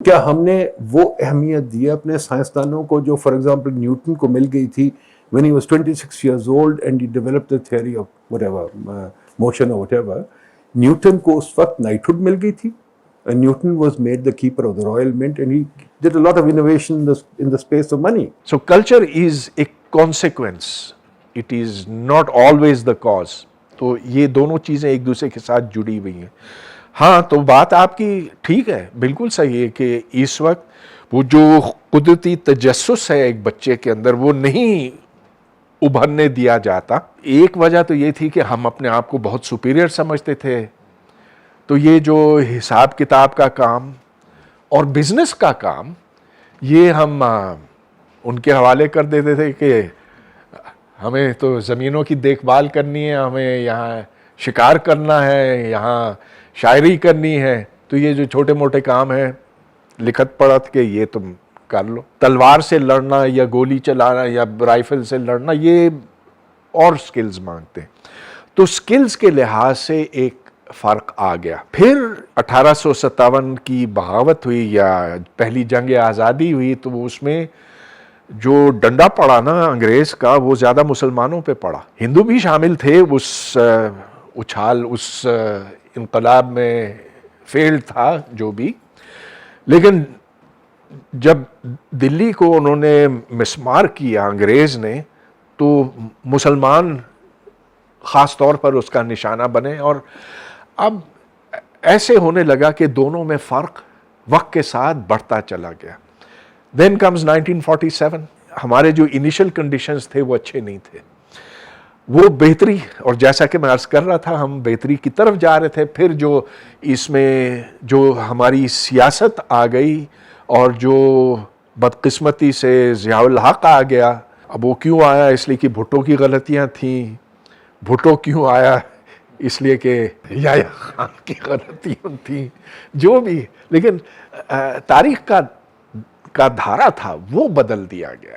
کیا ہم نے وہ اہمیت دی اپنے سائنسدانوں کو جو فار ایگزامپل نیوٹن کو مل گئی تھی when he was 26 years old and he developed the theory of whatever motion or whatever. Newton کو اس وقت knighthood مل گئی تھی and Newton was made the keeper of the Royal Mint and he did a lot of innovation in the space of money. So culture is a consequence, it is not always the cause. تو یہ دونوں چیزیں ایک دوسرے کے ساتھ جڑی ہوئی ہیں. ہاں تو بات آپ کی ٹھیک ہے، بالکل صحیح ہے کہ اس وقت وہ جو قدرتی تجسس ہے ایک بچے کے اندر وہ نہیں ابھرنے دیا جاتا. ایک وجہ تو یہ تھی کہ ہم اپنے آپ کو بہت سپیریئر سمجھتے تھے، تو یہ جو حساب کتاب کا کام اور بزنس کا کام یہ ہم ان کے حوالے کر دیتے تھے کہ ہمیں تو زمینوں کی دیکھ بھال کرنی ہے، ہمیں یہاں شکار کرنا ہے، یہاں شاعری کرنی ہے، تو یہ جو چھوٹے موٹے کام ہیں لکھت پڑھت کے یہ تم کر لو. تلوار سے لڑنا یا گولی چلانا یا رائفل سے لڑنا یہ اور سکلز مانگتے ہیں. تو سکلز کے لحاظ سے ایک فرق آ گیا. پھر 1857 کی بغاوت ہوئی یا پہلی جنگ آزادی ہوئی تو اس میں جو ڈنڈا پڑا نا انگریز کا وہ زیادہ مسلمانوں پہ پڑا. ہندو بھی شامل تھے اس اچھال اس انقلاب میں، فیل تھا جو بھی، لیکن جب دلی کو انہوں نے مسمار کیا انگریز نے تو مسلمان خاص طور پر اس کا نشانہ بنے. اور اب ایسے ہونے لگا کہ دونوں میں فرق وقت کے ساتھ بڑھتا چلا گیا. Then comes 1947. ہمارے جو انیشل کنڈیشنز تھے وہ اچھے نہیں تھے، وہ بہتری، اور جیسا کہ میں عرض کر رہا تھا ہم بہتری کی طرف جا رہے تھے. پھر جو اس میں جو ہماری سیاست آ گئی اور جو بدقسمتی سے ضیاء الحق آ گیا. اب وہ کیوں آیا؟ اس لیے کہ بھٹو کی غلطیاں تھیں. بھٹو کیوں آیا؟ اس لیے کہ یحییٰ خان کی غلطیاں تھیں، جو بھی، لیکن تاریخ کا دھارا تھا وہ بدل دیا گیا.